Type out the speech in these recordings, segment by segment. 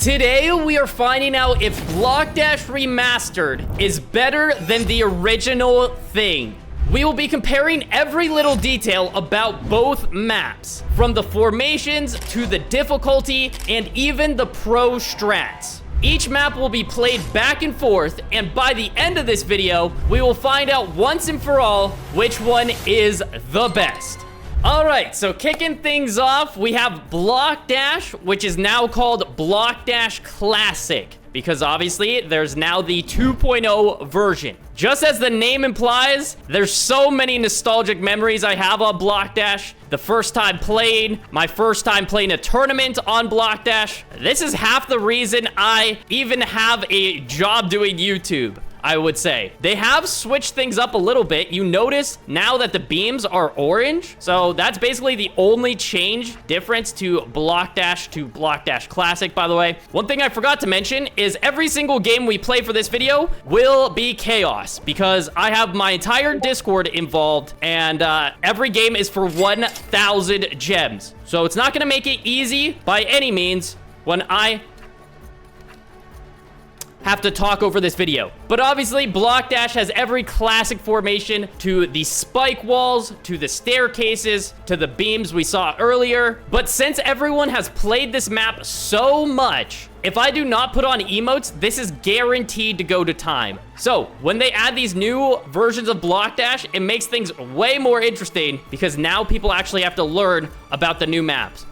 Today, we are finding out if BlockDash Remastered is better than the original thing. We will be comparing every little detail about both maps, from the formations to the difficulty and even the pro strats. Each map will be played back and forth, and by the end of this video, we will find out once and for all which one is the best. All right, so kicking things off, we have BlockDash, which is now called BlockDash Classic, because obviously there's now the 2.0 version. Just as the name implies, there's so many nostalgic memories I have on BlockDash. The first time playing, my first time playing a tournament on BlockDash. This is half the reason I even have a job doing YouTube, I would say. They have switched things up a little bit. You notice now that the beams are orange. So that's basically the only difference to BlockDash Classic, by the way. One thing I forgot to mention is every single game we play for this video will be chaos because I have my entire Discord involved and every game is for 1,000 gems. So it's not gonna make it easy by any means when I have to talk over this video. But obviously, BlockDash has every classic formation, to the spike walls, to the staircases, to the beams we saw earlier. But since everyone has played this map so much, if I do not put on emotes, this is guaranteed to go to time. So when they add these new versions of BlockDash, it makes things way more interesting because now people actually have to learn about the new maps.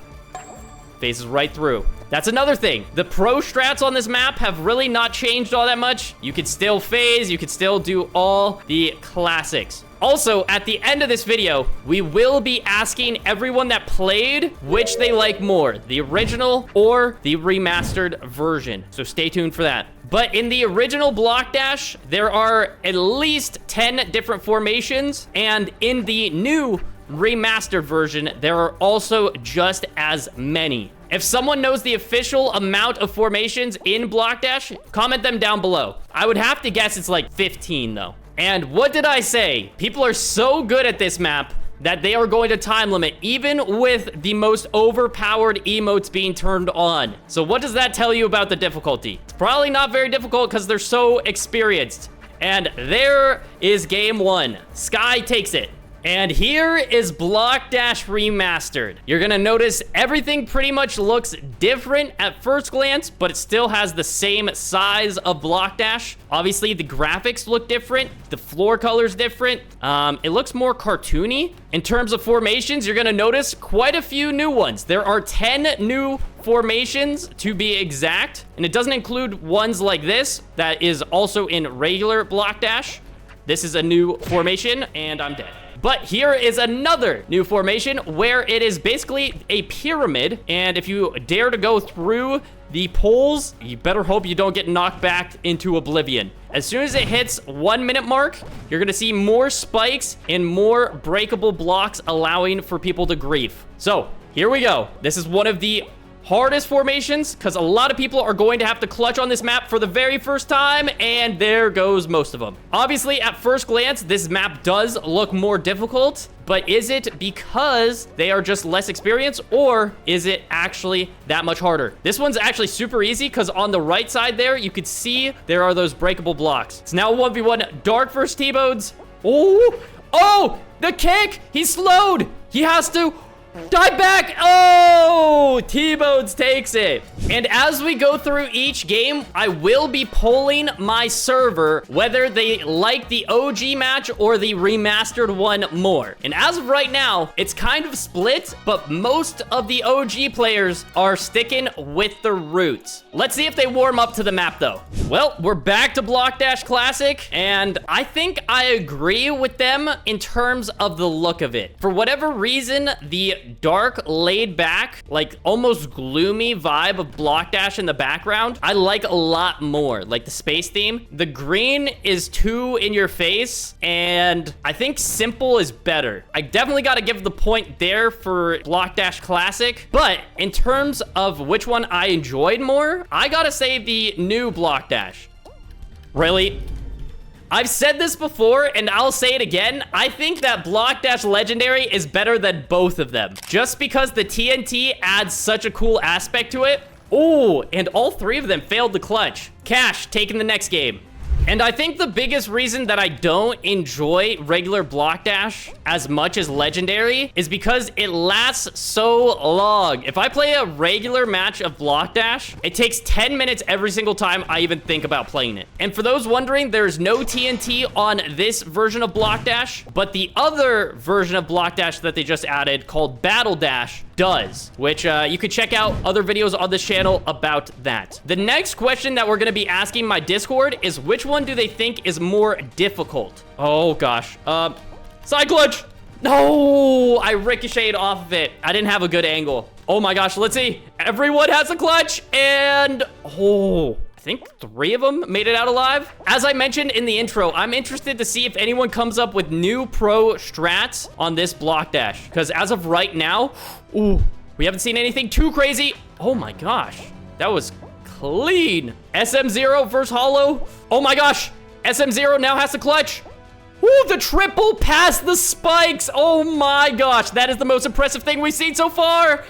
Phases right through. That's another thing. The pro strats on this map have really not changed all that much. You could still phase, you could still do all the classics. Also, at the end of this video, we will be asking everyone that played which they like more, the original or the remastered version. So stay tuned for that. But in the original BlockDash, there are at least 10 different formations, and in the new remastered version, there are also just as many. If someone knows the official amount of formations in BlockDash, comment them down below. I would have to guess it's like 15 though. And what did I say? People are so good at this map that they are going to time limit even with the most overpowered emotes being turned on. So what does that tell you about the difficulty? It's probably not very difficult because they're so experienced. And there is game one. Sky takes it. And here is BlockDash Remastered. You're gonna notice everything pretty much looks different at first glance, but it still has the same size of BlockDash. Obviously, the graphics look different. The floor color's different. It looks more cartoony. In terms of formations, you're gonna notice quite a few new ones. There are 10 new formations to be exact, and it doesn't include ones like this that is also in regular BlockDash. This is a new formation, and I'm dead. But here is another new formation where it is basically a pyramid. And if you dare to go through the poles, you better hope you don't get knocked back into oblivion. As soon as it hits 1 minute mark, you're gonna see more spikes and more breakable blocks allowing for people to grief. So here we go. This is one of the hardest formations because a lot of people are going to have to clutch on this map for the very first time, and there goes most of them. Obviously, at first glance, this map does look more difficult, but is it because they are just less experienced, or is it actually that much harder? This one's actually super easy because on the right side there, you could see there are those breakable blocks. It's now 1v1 Dark versus T-Bones. Oh, the kick! He's slowed! He has to die back! Oh, T-Bones takes it. And as we go through each game, I will be polling my server whether they like the OG match or the remastered one more. And as of right now, it's kind of split, but most of the OG players are sticking with the roots. Let's see if they warm up to the map though. Well, we're back to BlockDash Classic, and I think I agree with them in terms of the look of it. For whatever reason, the dark, laid back, like almost gloomy vibe of BlockDash in the background, I like a lot more. Like the space theme. The green is too in your face, and I think simple is better. I definitely got to give the point there for BlockDash Classic, but in terms of which one I enjoyed more, I gotta say the new BlockDash. Really? I've said this before, and I'll say it again. I think that BlockDash Legendary is better than both of them. Just because the TNT adds such a cool aspect to it. Oh, and all 3 of them failed the clutch. Cash taking the next game. And I think the biggest reason that I don't enjoy regular BlockDash as much as Legendary is because it lasts so long. If I play a regular match of BlockDash, it takes 10 minutes every single time I even think about playing it. And for those wondering, there's no TNT on this version of BlockDash, but the other version of BlockDash that they just added called BattleDash does, which you could check out other videos on this channel about that. The next question that we're gonna be asking my Discord is which one do they think is more difficult? Oh gosh, side clutch. No, I ricocheted off of it. I didn't have a good angle. Oh my gosh, let's see. Everyone has a clutch and I think 3 of them made it out alive. As I mentioned in the intro, I'm interested to see if anyone comes up with new pro strats on this BlockDash. Because as of right now, we haven't seen anything too crazy. Oh my gosh, that was clean. SM0 versus Hollow. Oh my gosh, SM0 now has the clutch. Ooh, the triple past the spikes. Oh my gosh, that is the most impressive thing we've seen so far.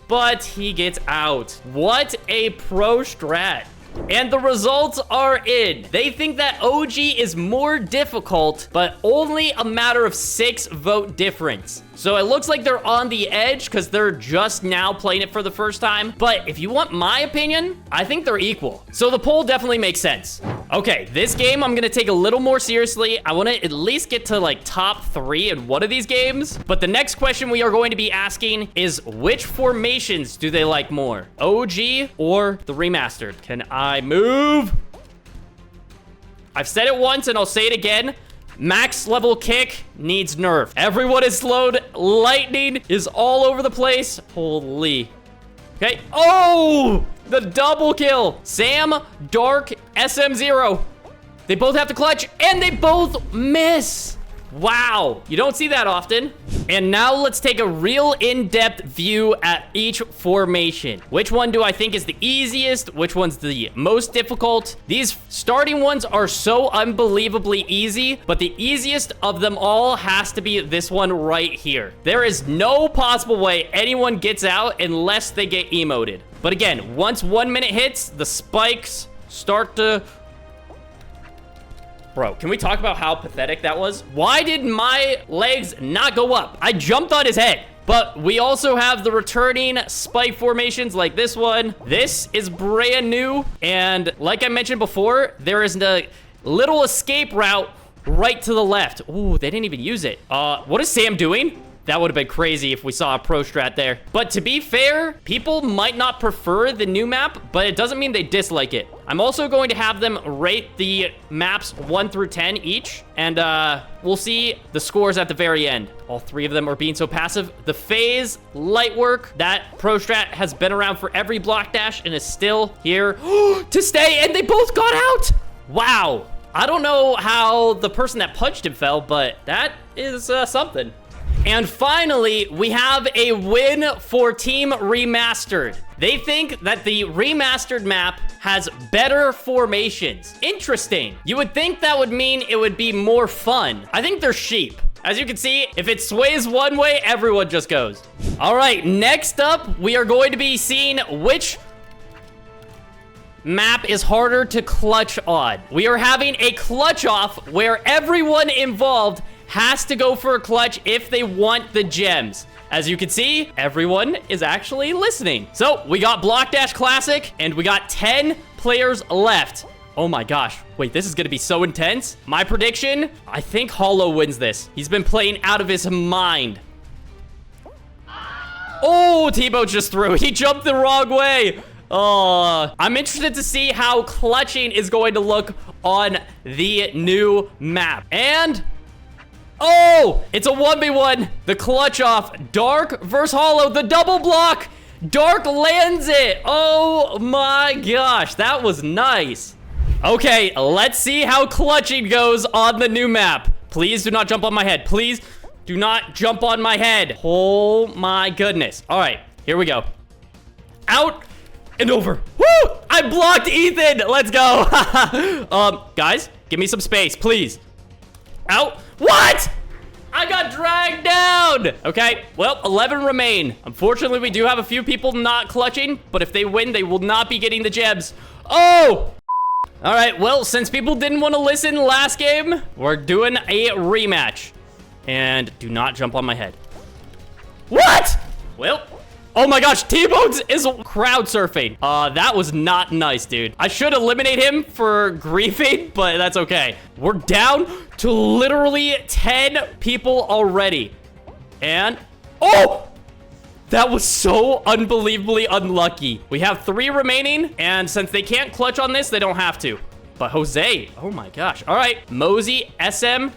But he gets out. What a pro strat. And the results are in. They think that OG is more difficult, but only a matter of 6 vote difference. So it looks like they're on the edge because they're just now playing it for the first time. But if you want my opinion, I think they're equal. So the poll definitely makes sense. Okay, this game I'm gonna take a little more seriously. I wanna at least get to like top 3 in one of these games. But the next question we are going to be asking is which formations do they like more? OG or the remastered? Can I move? I've said it once and I'll say it again. Max level kick needs nerf. Everyone is slowed. Lightning is all over the place. Holy. Okay. Oh, the double kill. Sam, Dark, SM0. They both have to clutch and they both miss. Wow, you don't see that often. And now let's take a real in-depth view at each formation. Which one do I think is the easiest? Which one's the most difficult? These starting ones are so unbelievably easy, but the easiest of them all has to be this one right here. There is no possible way anyone gets out unless they get emoted. But again, once 1 minute hits, the spikes start to... Bro, can we talk about how pathetic that was? Why did my legs not go up? I jumped on his head. But we also have the returning spike formations like this one. This is brand new. And like I mentioned before, there is a little escape route right to the left. Ooh, they didn't even use it. What is Sam doing? That would have been crazy if we saw a pro strat there. But to be fair, people might not prefer the new map, but it doesn't mean they dislike it. I'm also going to have them rate the maps 1 through 10 each, and we'll see the scores at the very end. All 3 of them are being so passive. The phase, light work, that pro strat has been around for every BlockDash and is still here to stay, and they both got out. Wow. I don't know how the person that punched him fell, but that is something. And finally, we have a win for Team Remastered. They think that the remastered map has better formations. Interesting. You would think that would mean it would be more fun. I think they're sheep. As you can see, if it sways one way, everyone just goes. All right, next up, we are going to be seeing which map is harder to clutch on. We are having a clutch off where everyone involved has to go for a clutch if they want the gems. As you can see, everyone is actually listening. So we got BlockDash Classic and we got 10 players left. Oh my gosh. Wait, this is gonna be so intense. My prediction, I think Hollow wins this. He's been playing out of his mind. Oh, T-Boat just threw. He jumped the wrong way. Oh, I'm interested to see how clutching is going to look on the new map. And... oh, it's a 1v1. The clutch off. Dark versus Hollow. The double block. Dark lands it. Oh my gosh. That was nice. Okay, let's see how clutching goes on the new map. Please do not jump on my head. Please do not jump on my head. Oh my goodness. All right, here we go. Out and over. Woo! I blocked Ethan. Let's go. Guys, give me some space, please. Out. What? I got dragged down. Okay, well, 11 remain. Unfortunately, we do have a few people not clutching, but if they win, they will not be getting the gems. Oh! All right, well, since people didn't want to listen last game, we're doing a rematch. And do not jump on my head. What? Well, oh my gosh, T-Bones is crowd surfing. That was not nice, dude. I should eliminate him for griefing, but that's okay. We're down to literally 10 people already. And, oh! That was so unbelievably unlucky. We have 3 remaining, and since they can't clutch on this, they don't have to. But Jose, oh my gosh. All right, Mosey, SM.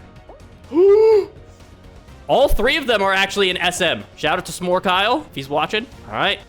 All 3 of them are actually in SM. Shout out to S'more Kyle, if he's watching. All right.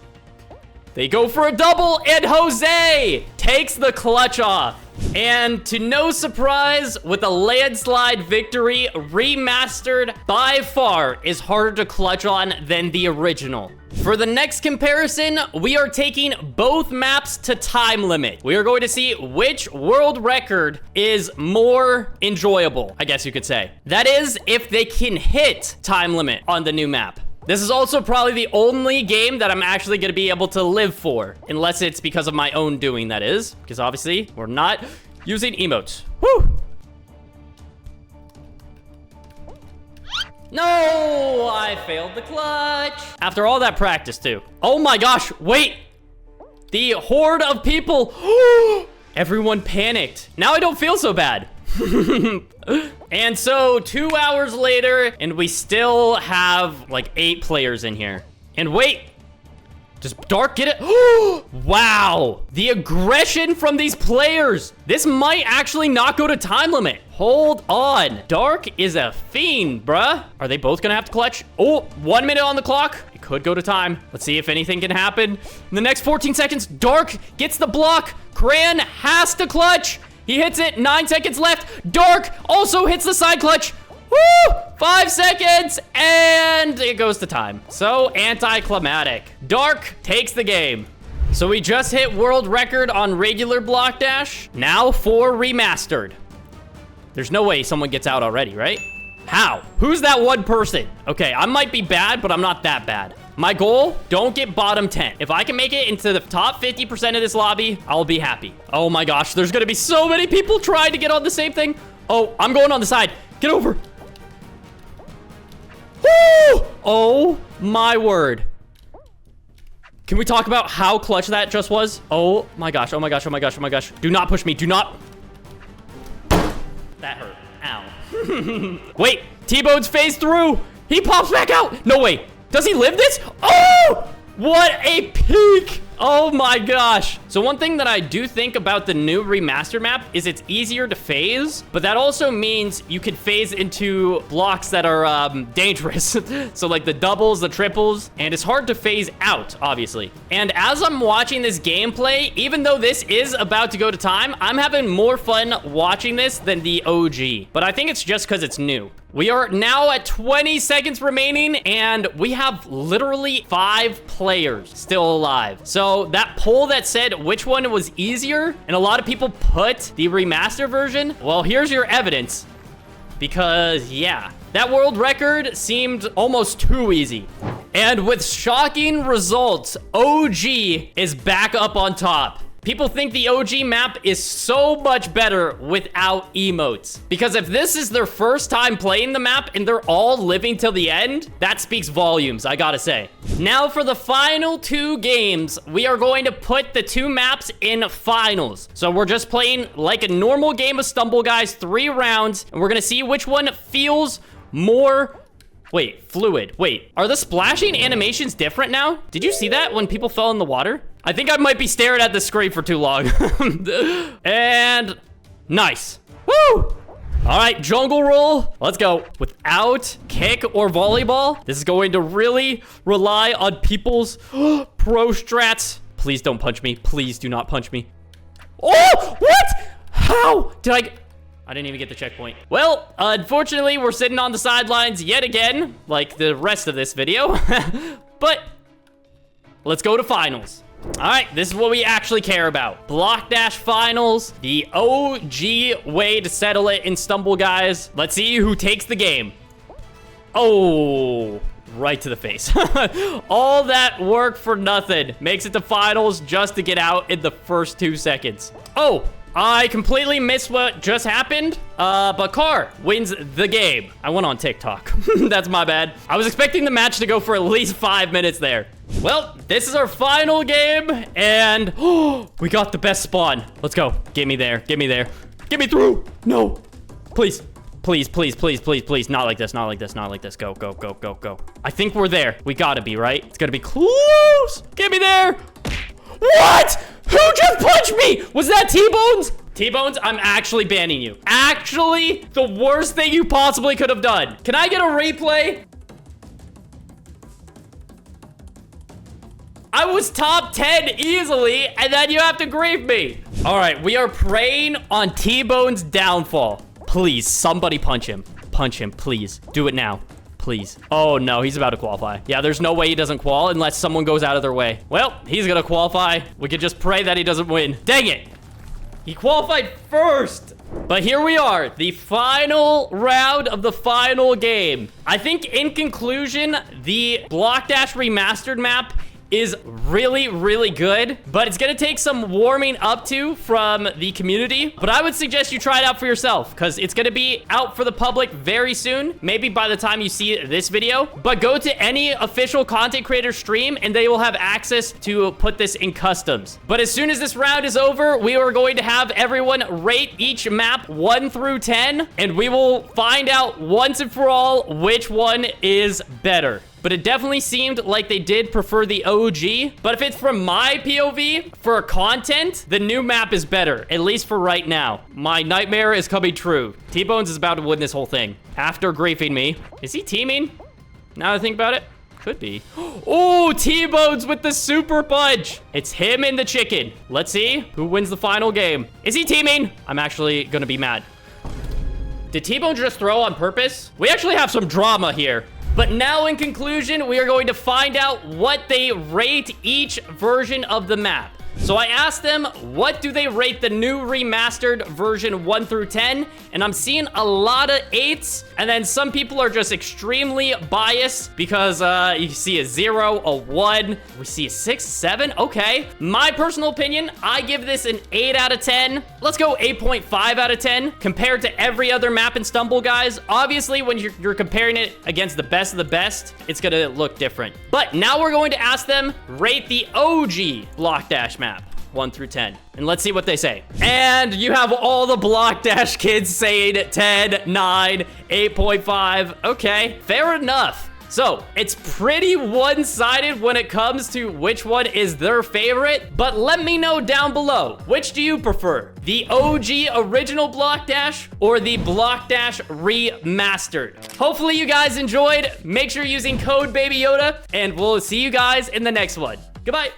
They go for a double, and Jose takes the clutch off. And to no surprise, with a landslide victory, Remastered by far is harder to clutch on than the original. For the next comparison, we are taking both maps to time limit. We are going to see which world record is more enjoyable, I guess you could say. That is, if they can hit time limit on the new map. This is also probably the only game that I'm actually going to be able to live for, unless it's because of my own doing, that is. Because obviously, we're not using emotes. Woo! No, I failed the clutch. After all that practice, too. Oh my gosh, wait. The horde of people. Everyone panicked. Now I don't feel so bad. And so 2 hours later, and we still have like 8 players in here. And wait, does Dark get it? Wow, the aggression from these players. This might actually not go to time limit. Hold on. Dark is a fiend, bruh. Are they both gonna have to clutch? Oh, 1 minute on the clock. It could go to time. Let's see if anything can happen. In the next 14 seconds, Dark gets the block. Cran has to clutch. He hits it, 9 seconds left. Dark also hits the side clutch. Woo! 5 seconds, and it goes to time. So anticlimactic. Dark takes the game. So we just hit world record on regular BlockDash. Now for Remastered. There's no way someone gets out already, right? How? Who's that one person? Okay, I might be bad, but I'm not that bad. My goal, don't get bottom 10. If I can make it into the top 50% of this lobby, I'll be happy. Oh my gosh, there's gonna be so many people trying to get on the same thing. Oh, I'm going on the side. Get over. Woo! Oh my word. Can we talk about how clutch that just was? Oh my gosh, oh my gosh, oh my gosh, oh my gosh. Do not push me, do not. That hurt, ow. Wait, T-Bones phased through. He pops back out. No way. Does he live this? Oh, what a peak. Oh my gosh. So one thing that I do think about the new remastered map is it's easier to phase, but that also means you could phase into blocks that are dangerous. So like the doubles, the triples, and it's hard to phase out, obviously. And as I'm watching this gameplay, even though this is about to go to time, I'm having more fun watching this than the OG. But I think it's just because it's new. We are now at 20 seconds remaining, and we have literally 5 players still alive. So that poll that said which one was easier, and a lot of people put the remaster version, well, here's your evidence. Because, yeah, that world record seemed almost too easy. And with shocking results, OG is back up on top. People think the OG map is so much better without emotes. Because if this is their first time playing the map and they're all living till the end, that speaks volumes, I gotta say. Now for the final 2 games, we are going to put the 2 maps in finals. So we're just playing like a normal game of Stumble Guys, 3 rounds, and we're gonna see which one feels more... Wait, fluid. Wait, are the splashing animations different now? Did you see that when people fell in the water? I think I might be staring at the screen for too long. And nice. Woo! All right, jungle roll. Let's go. Without kick or volleyball, this is going to really rely on people's pro strats. Please don't punch me. Please do not punch me. Oh, what? How did I didn't even get the checkpoint. Well, unfortunately, we're sitting on the sidelines yet again, like the rest of this video. But let's go to finals. All right, this is what we actually care about. BlockDash finals, the OG way to settle it in Stumble Guys. Let's see who takes the game. Oh, right to the face. All that work for nothing. Makes it to finals just to get out in the first 2 seconds. Oh, I completely missed what just happened, but Car wins the game. I went on TikTok. That's my bad. I was expecting the match to go for at least 5 minutes there. Well, this is our final game, and we got the best spawn. Let's go. Get me there. Get me there. Get me through. No. Please. Please, please, please, please, please. Not like this, not like this, not like this. Go, go, go, go, go. I think we're there. We gotta be, right? It's gonna be close. Get me there. What? Who just punched me? Was that T-Bones? T-Bones, I'm actually banning you. Actually, the worst thing you possibly could have done. Can I get a replay? I was top 10 easily, and then you have to grief me. All right, we are praying on T-Bone's downfall. Please, somebody punch him. Punch him, please. Do it now. Please. Oh, no, he's about to qualify. Yeah, there's no way he doesn't qual unless someone goes out of their way. Well, he's gonna qualify. We could just pray that he doesn't win. Dang it. He qualified first. But here we are, the final round of the final game. I think in conclusion, the BlockDash remastered map is really, really good, but it's gonna take some warming up to from the community. But I would suggest you try it out for yourself because it's gonna be out for the public very soon, maybe by the time you see this video. But go to any official content creator stream and they will have access to put this in customs. But as soon as this round is over, we are going to have everyone rate each map 1 through 10, and we will find out once and for all which one is better. But it definitely seemed like they did prefer the OG. But if it's from my POV, for content, the new map is better, at least for right now. My nightmare is coming true. T-Bones is about to win this whole thing. After griefing me. Is he teaming? Now that I think about it, could be. Oh, T-Bones with the super punch. It's him and the chicken. Let's see who wins the final game. Is he teaming? I'm actually gonna be mad. Did T-Bone just throw on purpose? We actually have some drama here. But now in conclusion, we are going to find out what they rate each version of the map. So I asked them, what do they rate the new remastered version 1 through 10? And I'm seeing a lot of 8s. And then some people are just extremely biased because you see a 0, a 1. We see a 6, 7. Okay. My personal opinion, I give this an 8 out of 10. Let's go 8.5 out of 10 compared to every other map in Stumble, guys. Obviously, when you're comparing it against the best of the best, it's going to look different. But now we're going to ask them, rate the OG BlockDash map. 1 through 10. And let's see what they say. And you have all the BlockDash kids saying 10, 9, 8.5. Okay, fair enough. So it's pretty one-sided when it comes to which one is their favorite, but let me know down below. Which do you prefer? The OG original BlockDash or the BlockDash remastered? Hopefully you guys enjoyed. Make sure you're using code babyyoda, and we'll see you guys in the next one. Goodbye.